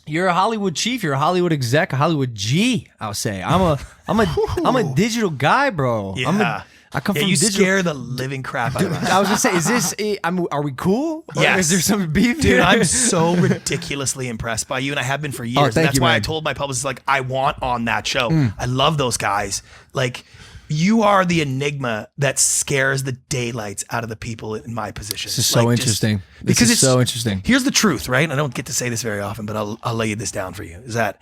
You're a Hollywood chief. You're a Hollywood exec, a Hollywood G. I'll say. I'm a digital guy, bro. Yeah. I come from you digital. scare the living crap out of us. I was gonna say, is this? Are we cool? Or Yes. is there some beef? Dude, here? I'm so ridiculously impressed by you, and I have been for years. thank And that's you, why man. I told my publicist, like, I want on that show. I love those guys. Like, you are the enigma that scares the daylights out of the people in my position. This is so interesting. Because it's so interesting. Here's the truth, right? I don't get to say this very often, but I'll lay this down for you. Is that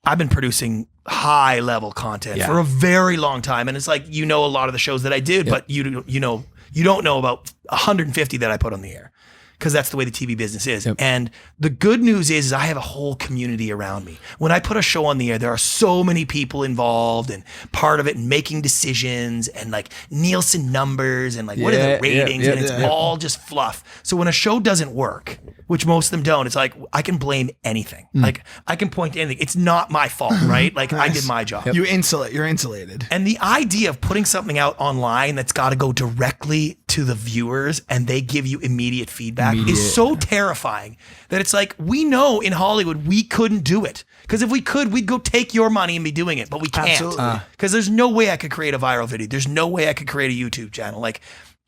I've been producing high level content for a very long time, and it's like, you know, a lot of the shows that I did, but you don't know about 150 that I put on the air, because that's the way the TV business is. Yep. And the good news is I have a whole community around me. When I put a show on the air, there are so many people involved and part of it and making decisions and like Nielsen numbers and like what are the ratings, and it's all just fluff. So when a show doesn't work, which most of them don't, it's like I can blame anything. Like I can point to anything. It's not my fault, right? Like I did my job. You're insulated. And the idea of putting something out online that's got to go directly to the viewers and they give you immediate feedback is so terrifying that it's like, we know in Hollywood we couldn't do it. Because if we could, we'd go take your money and be doing it, but we can't. Absolutely. Because there's no way I could create a viral video. There's no way I could create a YouTube channel. Like,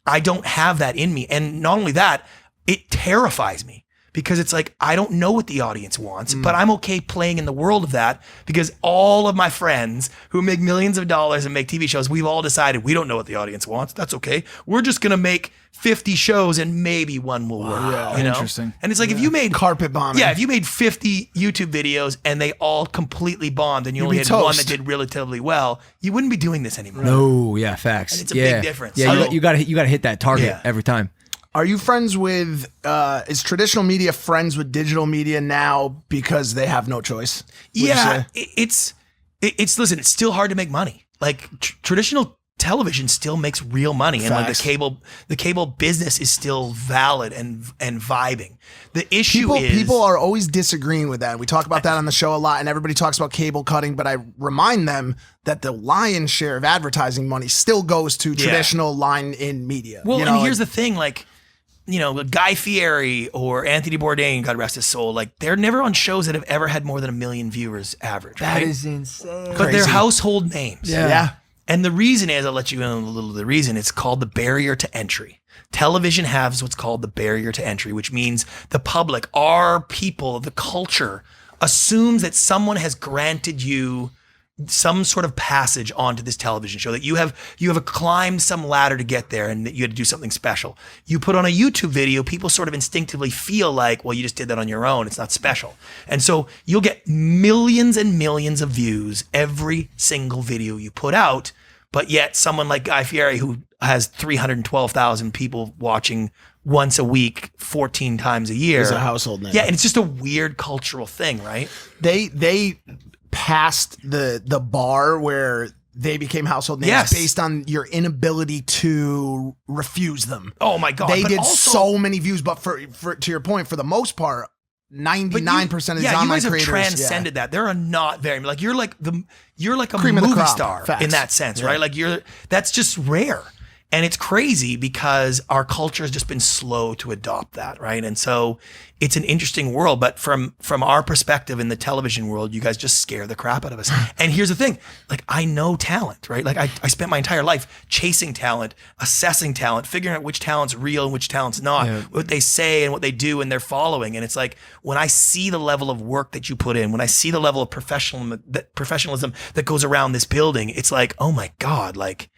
I don't have that in me. And not only that, it terrifies me. Because it's like, I don't know what the audience wants, but I'm okay playing in the world of that, because all of my friends who make millions of dollars and make TV shows, we've all decided we don't know what the audience wants. That's okay. We're just going to make 50 shows and maybe one will work. Yeah, you know? interesting. And it's like, if you made Carpet bombing. Yeah, if you made 50 YouTube videos and they all completely bombed and you only be had one toast. that did relatively well, you wouldn't be doing this anymore. No, yeah, facts. And it's a big difference. Yeah, So- you got to hit that target Yeah. every time. Are you friends with, is traditional media friends with digital media now because they have no choice? Would you Yeah, say? listen, it's still hard to make money. Like traditional television still makes real money, and like Facts. the cable business is still valid and vibing. The issue is People are always disagreeing with that. We talk about that on the show a lot, and everybody talks about cable cutting, but I remind them that the lion's share of advertising money still goes to traditional line in media. Well, You know, and here's the thing, like, you know, Guy Fieri or Anthony Bourdain, God rest his soul, like, they're never on shows that have ever had more than 1 million viewers average. That right? is insane. But they're household names. yeah. And the reason is, I'll let you in on a little of the reason, it's called the barrier to entry. Television has what's called the barrier to entry, which means the public, our people, the culture, assumes that someone has granted you some sort of passage onto this television show, that you have climbed some ladder to get there and that you had to do something special. You put on a YouTube video, people sort of instinctively feel like, well, you just did that on your own. It's not special. And so you'll get millions and millions of views every single video you put out. But yet someone like Guy Fieri, who has 312,000 people watching once a week, 14 times a year, Is a household name. Yeah. And it's just a weird cultural thing, right? They passed the bar where they became household names Yes. based on your inability to refuse them. Oh my God. They But did also- so many views, but for to your point, for the most part, 99% of these you online guys have creators transcended that. There are not very, like, you're like a Cream of the movie crop. star Facts. in that sense, right? Like that's just rare. And it's crazy because our culture has just been slow to adopt that, right? And so it's an interesting world, but from our perspective in the television world, you guys just scare the crap out of us. And here's the thing, like, I know talent, right? Like I spent my entire life chasing talent, assessing talent, figuring out which talent's real and which talent's not, what they say and what they do and their following. And it's like, when I see the level of work that you put in, when I see the level of professionalism that goes around this building, it's like, oh my God, like,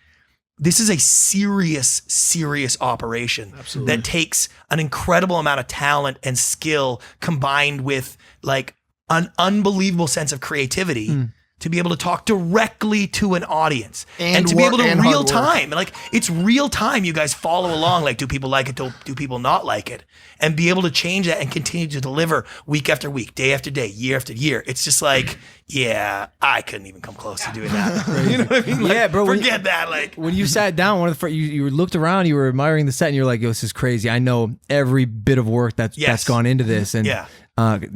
this is a serious operation that takes an incredible amount of talent and skill combined with like an unbelievable sense of creativity to be able to talk directly to an audience and to be able to real time, like, it's real time. You guys follow along. Like, do people like it? Do people not like it? And be able to change that and continue to deliver week after week, day after day, year after year. It's just like, yeah, I couldn't even come close to doing that. You know what I mean? Like, Yeah, bro, when Forget that. Like, When you sat down, one of the first, you looked around, you were admiring the set, and you're like, "Yo, this is crazy." I know every bit of work that's gone into this, and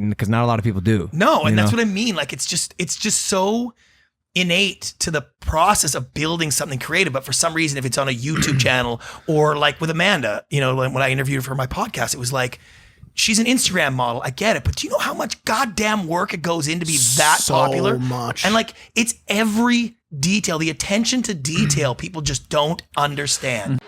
because not a lot of people do. No, and that's what I mean. Like, it's just so innate to the process of building something creative. But for some reason, if it's on a YouTube channel or like with Amanda, you know, when I interviewed her for my podcast, it was like, she's an Instagram model. I get it. But do you know how much goddamn work it goes in to be that popular? So much. And like, it's every detail, the attention to detail people just don't understand.